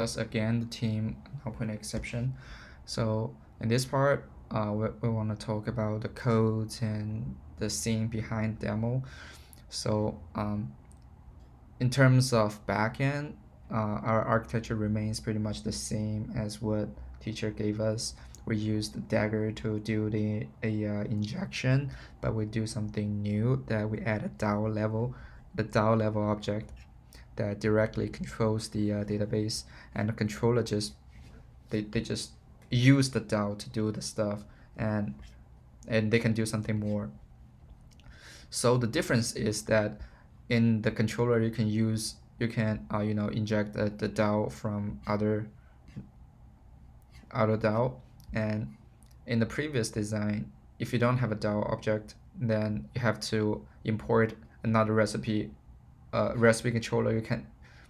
us again the team Null-pointer-exception. So in this part, we want to talk about the codes and the scene behind demo. So in terms of backend, our architecture remains pretty much the same as what teacher gave us. We use the Dagger to do the injection, but we do something new that we add a DAO level object that directly controls the database, and the controller just they just use the DAO to do the stuff, and they can do something more. So the difference is that in the controller you can inject the DAO from other DAO, and in the previous design, if you don't have a DAO object, then you have to import another recipe controller. You can,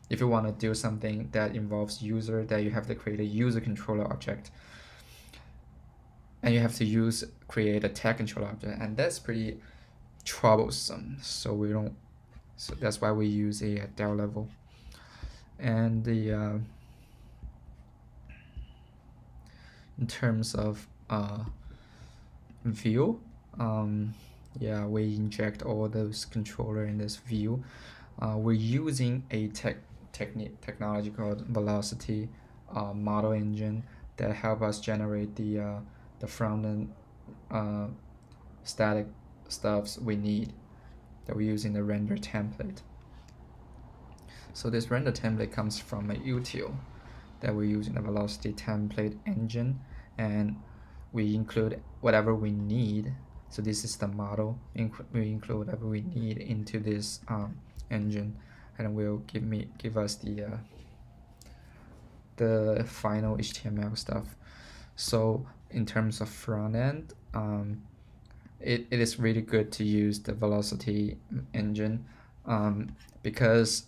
if you want to do something that involves user, that you have to create a user controller object, and you have to create a tag controller object, and that's pretty troublesome. So that's why we use a DAO level. And the in terms of view, yeah, we inject all those controller in this view. We're using a technology called velocity model engine that help us generate the front end static stuffs we need, that we use in the render template. So this render template comes from a util that we use in the velocity template engine, and we include whatever we need. So this is the model. We include whatever we need into this engine, and it will give us the final HTML stuff. So in terms of front end, it is really good to use the velocity engine, because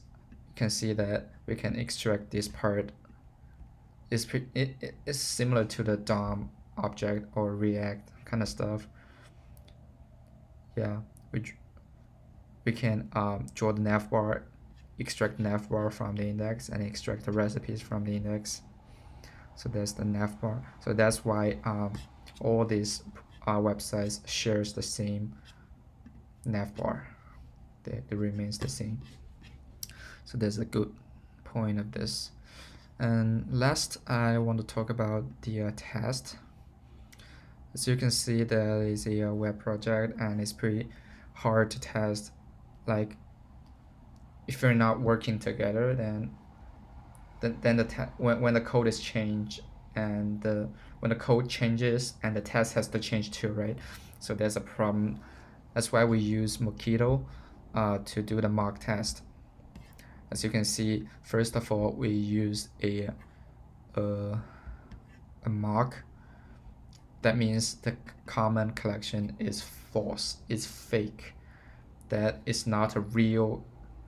you can see that we can extract this part. It's similar to the DOM object or React kind of stuff. Yeah, we can draw the navbar, extract the navbar from the index, and extract the recipes from the index. So that's the navbar. So that's why all these websites shares the same navbar. It remains the same. So that's a good point of this. And last, I want to talk about the test. As you can see, there is a web project, and it's pretty hard to test. Like, if you're not working together, then when the code is changed, and when the code changes, and the test has to change too, right? So there's a problem. That's why we use Mockito to do the mock test. As you can see, first of all, we use a mock. That means the comment collection is false, it's fake. That is not a real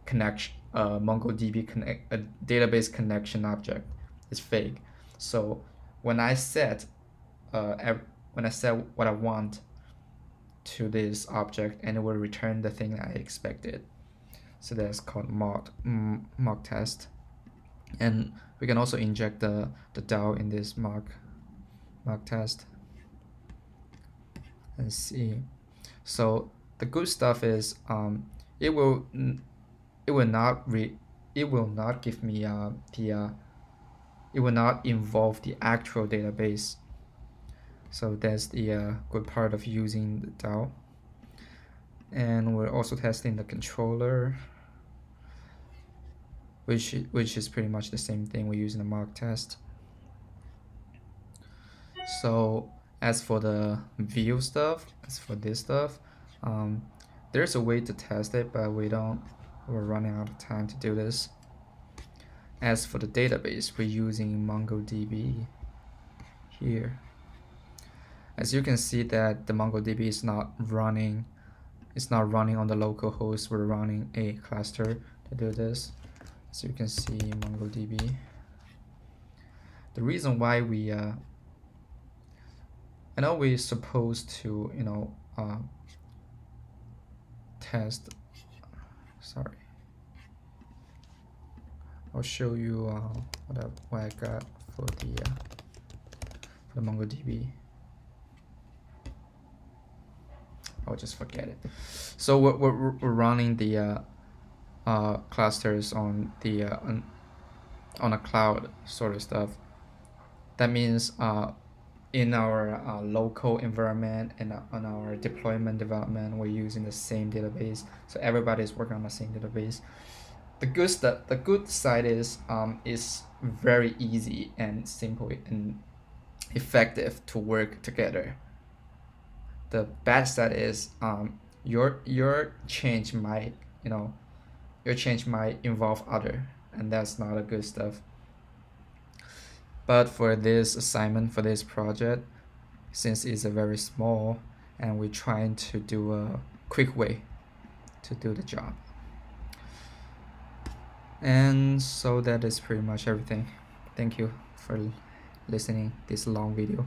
connection, MongoDB a database connection object. It's fake. So when I set what I want to this object, and it will return the thing I expected. So that's called mock test. And we can also inject the DAO in this mock test. Let's see. So the good stuff is it will not give me it will not involve the actual database. So that's the good part of using the DAO. And we're also testing the controller, which is pretty much the same thing we use in the mock test. So as for the view stuff, there's a way to test it, but we're running out of time to do this. As for the database, we're using MongoDB here. As you can see that the MongoDB is not running on the local host. We're running a cluster to do this. So you can see MongoDB. The reason why we I know we're supposed to test. Sorry. I'll show you what I got for the MongoDB. I'll just forget it. So we're running the clusters on the on a cloud sort of stuff. That means in our local environment and on our deployment development, we're using the same database. So everybody's working on the same database. The good side is it's very easy and simple and effective to work together. The bad side is your change might involve other, and that's not a good stuff. But for this assignment, for this project, since it's a very small, and we're trying to do a quick way to do the job. And so that is pretty much everything. Thank you for listening this long video.